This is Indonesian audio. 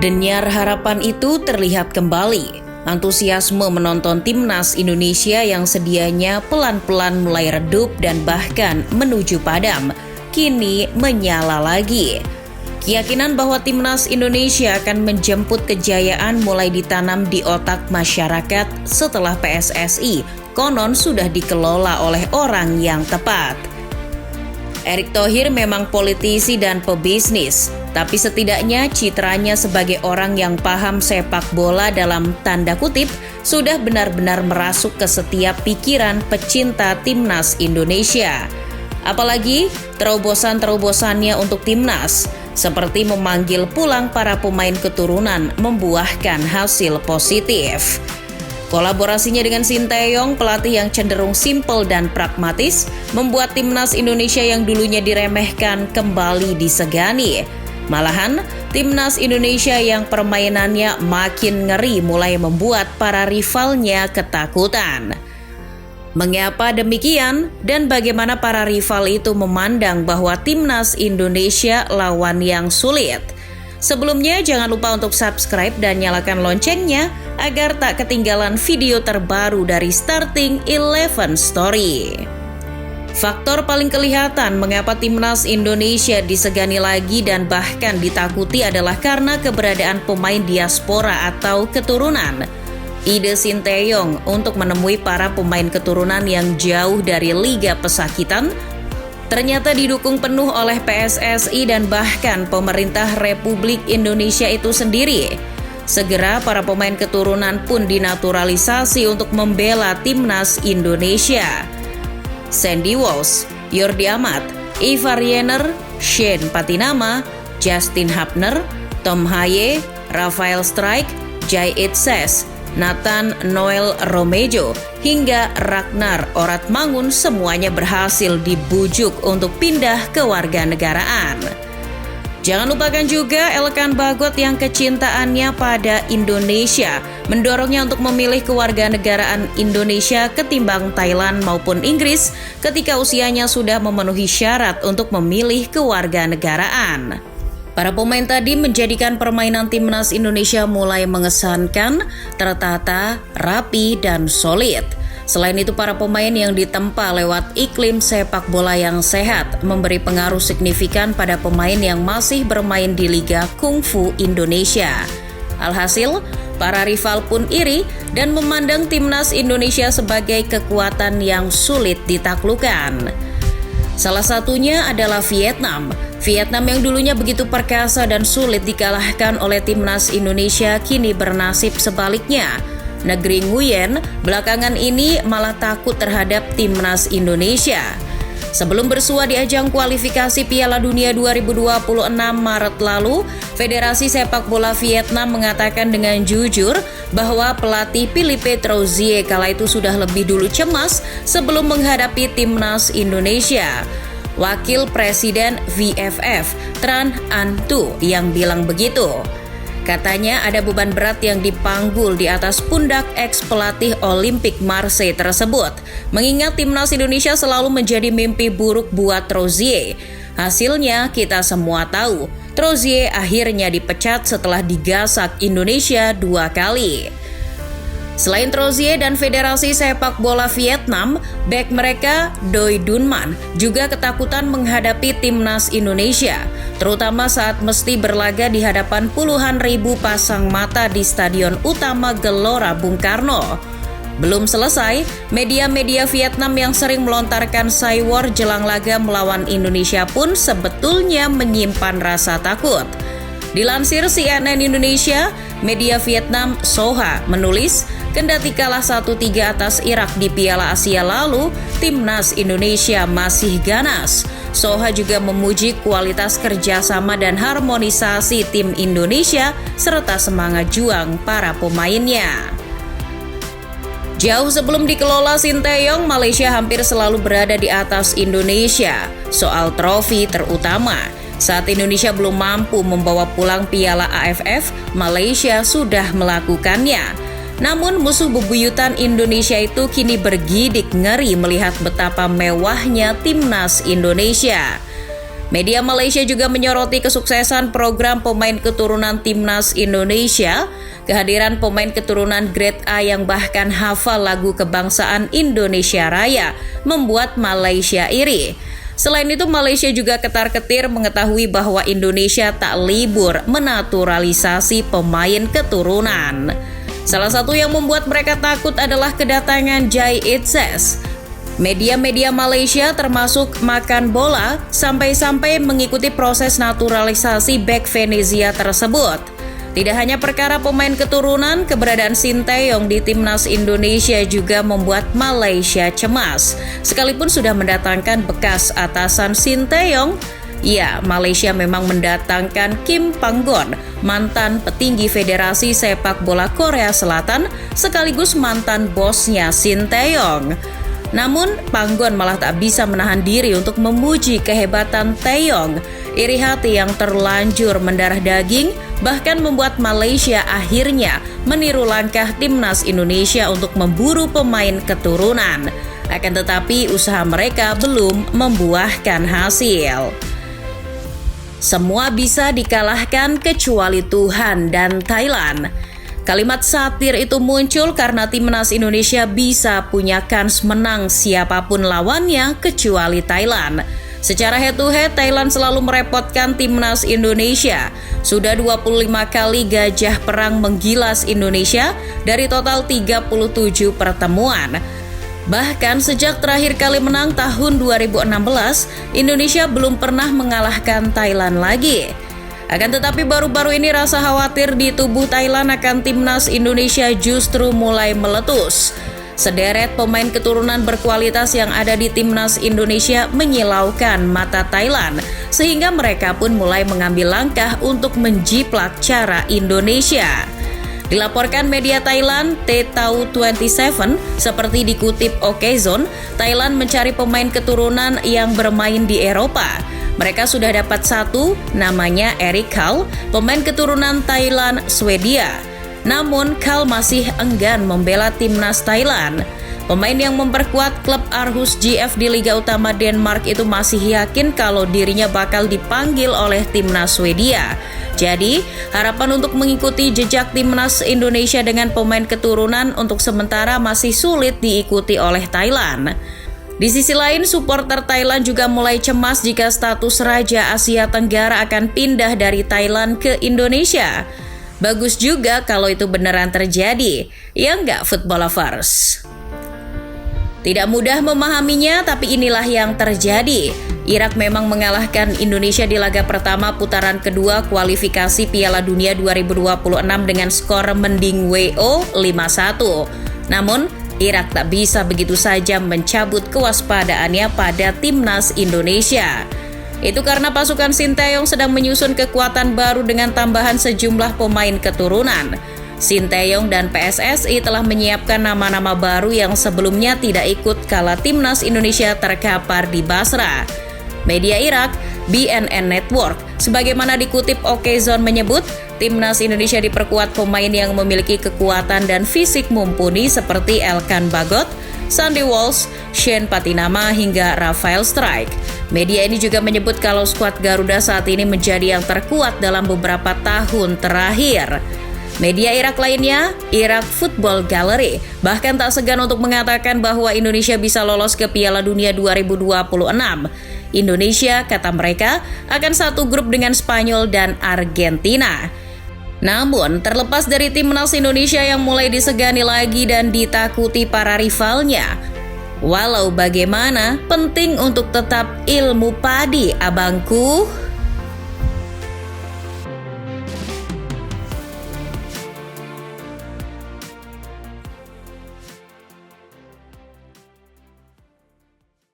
Denyar harapan itu terlihat kembali. Antusiasme menonton timnas Indonesia yang sedianya pelan-pelan mulai redup dan bahkan menuju padam, kini menyala lagi. Keyakinan bahwa timnas Indonesia akan menjemput kejayaan mulai ditanam di otak masyarakat setelah PSSI konon sudah dikelola oleh orang yang tepat. Erick Thohir memang politisi dan pebisnis, tapi setidaknya citranya sebagai orang yang paham sepak bola dalam tanda kutip sudah benar-benar merasuk ke setiap pikiran pecinta timnas Indonesia. Apalagi terobosan-terobosannya untuk timnas, seperti memanggil pulang para pemain keturunan membuahkan hasil positif. Kolaborasinya dengan Sinteyong, pelatih yang cenderung simpel dan pragmatis, membuat timnas Indonesia yang dulunya diremehkan kembali disegani. Malahan, timnas Indonesia yang permainannya makin ngeri mulai membuat para rivalnya ketakutan. Mengapa demikian dan bagaimana para rival itu memandang bahwa timnas Indonesia lawan yang sulit? Sebelumnya jangan lupa untuk subscribe dan nyalakan loncengnya agar tak ketinggalan video terbaru dari Starting 11 Story. Faktor paling kelihatan mengapa timnas Indonesia disegani lagi dan bahkan ditakuti adalah karena keberadaan pemain diaspora atau keturunan. Ide Sinteyong untuk menemui para pemain keturunan yang jauh dari Liga Pesakitan ternyata didukung penuh oleh PSSI dan bahkan pemerintah Republik Indonesia itu sendiri. Segera para pemain keturunan pun dinaturalisasi untuk membela timnas Indonesia. Sandy Walsh, Jordi Amat, Ivar Jenner, Shane Patinama, Justin Hapner, Tom Haye, Rafael Strijk, Jai Itses, Nathan Noel Romejo, hingga Ragnar Oratmangun semuanya berhasil dibujuk untuk pindah ke warganegaraan. Jangan lupakan juga Elkan Bagot yang kecintaannya pada Indonesia mendorongnya untuk memilih kewarganegaraan Indonesia ketimbang Thailand maupun Inggris ketika usianya sudah memenuhi syarat untuk memilih kewarganegaraan. Para pemain tadi menjadikan permainan timnas Indonesia mulai mengesankan, tertata, rapi, dan solid. Selain itu, para pemain yang ditempa lewat iklim sepak bola yang sehat memberi pengaruh signifikan pada pemain yang masih bermain di Liga Kungfu Indonesia. Alhasil, para rival pun iri dan memandang timnas Indonesia sebagai kekuatan yang sulit ditaklukkan. Salah satunya adalah Vietnam. Vietnam yang dulunya begitu perkasa dan sulit dikalahkan oleh timnas Indonesia kini bernasib sebaliknya. Negeri Nguyen belakangan ini malah takut terhadap timnas Indonesia. Sebelum bersua di ajang kualifikasi Piala Dunia 2026 Maret lalu, Federasi Sepak Bola Vietnam mengatakan dengan jujur bahwa pelatih Philippe Trouzier kala itu sudah lebih dulu cemas sebelum menghadapi timnas Indonesia. Wakil Presiden VFF, Tran Anh Tu, yang bilang begitu. Katanya ada beban berat yang dipanggul di atas pundak ex-pelatih Olimpik Marseille tersebut. Mengingat timnas Indonesia selalu menjadi mimpi buruk buat Trouzier. Hasilnya kita semua tahu, Trouzier akhirnya dipecat setelah digasak Indonesia 2 kali. Selain Trouzier dan Federasi Sepak Bola Vietnam, bek mereka Doi Dun Man juga ketakutan menghadapi timnas Indonesia, terutama saat mesti berlaga di hadapan puluhan ribu pasang mata di Stadion Utama Gelora Bung Karno. Belum selesai, media-media Vietnam yang sering melontarkan saywar jelang laga melawan Indonesia pun sebetulnya menyimpan rasa takut. Dilansir CNN Indonesia, media Vietnam Soha menulis, kendati kalah 1-3 atas Irak di Piala Asia lalu, timnas Indonesia masih ganas. Soha juga memuji kualitas kerjasama dan harmonisasi tim Indonesia serta semangat juang para pemainnya. Jauh sebelum dikelola Sinteyong, Malaysia hampir selalu berada di atas Indonesia soal trofi terutama. Saat Indonesia belum mampu membawa pulang Piala AFF, Malaysia sudah melakukannya. Namun musuh bebuyutan Indonesia itu kini bergidik ngeri melihat betapa mewahnya timnas Indonesia. Media Malaysia juga menyoroti kesuksesan program pemain keturunan Timnas Indonesia, kehadiran pemain keturunan Grade A yang bahkan hafal lagu kebangsaan Indonesia Raya membuat Malaysia iri. Selain itu, Malaysia juga ketar-ketir mengetahui bahwa Indonesia tak libur menaturalisasi pemain keturunan. Salah satu yang membuat mereka takut adalah kedatangan Jai Itzes. Media-media Malaysia termasuk Makan Bola sampai-sampai mengikuti proses naturalisasi bek Venezia tersebut. Tidak hanya perkara pemain keturunan, keberadaan Sinteyong di Timnas Indonesia juga membuat Malaysia cemas. Sekalipun sudah mendatangkan bekas atasan Sinteyong, ya, Malaysia memang mendatangkan Kim Panggon, mantan petinggi Federasi Sepak Bola Korea Selatan, sekaligus mantan bosnya Sinteyong. Namun, Panggon malah tak bisa menahan diri untuk memuji kehebatan Taeyong. Iri hati yang terlanjur mendarah daging bahkan membuat Malaysia akhirnya meniru langkah Timnas Indonesia untuk memburu pemain keturunan. Akan tetapi, usaha mereka belum membuahkan hasil. Semua bisa dikalahkan kecuali Tuhan dan Thailand. Kalimat satir itu muncul karena Timnas Indonesia bisa punya kans menang siapapun lawannya kecuali Thailand. Secara head-to-head, Thailand selalu merepotkan Timnas Indonesia. Sudah 25 kali Gajah Perang menggilas Indonesia dari total 37 pertemuan. Bahkan sejak terakhir kali menang tahun 2016, Indonesia belum pernah mengalahkan Thailand lagi. Akan tetapi baru-baru ini rasa khawatir di tubuh Thailand akan Timnas Indonesia justru mulai meletus. Sederet pemain keturunan berkualitas yang ada di Timnas Indonesia menyilaukan mata Thailand, sehingga mereka pun mulai mengambil langkah untuk menjiplak cara Indonesia. Dilaporkan media Thailand, T27, seperti dikutip Okezone, Thailand mencari pemain keturunan yang bermain di Eropa. Mereka sudah dapat satu, namanya Eric Kal, pemain keturunan Thailand Swedia. Namun, Kal masih enggan membela timnas Thailand. Pemain yang memperkuat klub Aarhus GF di Liga Utama Denmark itu masih yakin kalau dirinya bakal dipanggil oleh timnas Swedia. Jadi, harapan untuk mengikuti jejak timnas Indonesia dengan pemain keturunan untuk sementara masih sulit diikuti oleh Thailand. Di sisi lain, supporter Thailand juga mulai cemas jika status Raja Asia Tenggara akan pindah dari Thailand ke Indonesia. Bagus juga kalau itu beneran terjadi, ya nggak football lovers? Tidak mudah memahaminya, tapi inilah yang terjadi. Irak memang mengalahkan Indonesia di laga pertama putaran kedua kualifikasi Piala Dunia 2026 dengan skor mending WO 5-1. Namun, Irak tak bisa begitu saja mencabut kewaspadaannya pada timnas Indonesia. Itu karena pasukan Sinteyong sedang menyusun kekuatan baru dengan tambahan sejumlah pemain keturunan. Sinteyong dan PSSI telah menyiapkan nama-nama baru yang sebelumnya tidak ikut kala timnas Indonesia terkapar di Basra. Media Irak, BNN Network, sebagaimana dikutip Okezone menyebut, timnas Indonesia diperkuat pemain yang memiliki kekuatan dan fisik mumpuni seperti Elkan Bagot, Sandy Walsh, Shane Patinama hingga Rafael Strike. Media ini juga menyebut kalau skuad Garuda saat ini menjadi yang terkuat dalam beberapa tahun terakhir. Media Irak lainnya, Irak Football Gallery, bahkan tak segan untuk mengatakan bahwa Indonesia bisa lolos ke Piala Dunia 2026. Indonesia, kata mereka, akan satu grup dengan Spanyol dan Argentina. Namun, terlepas dari timnas Indonesia yang mulai disegani lagi dan ditakuti para rivalnya, walau bagaimana, penting untuk tetap ilmu padi, abangku.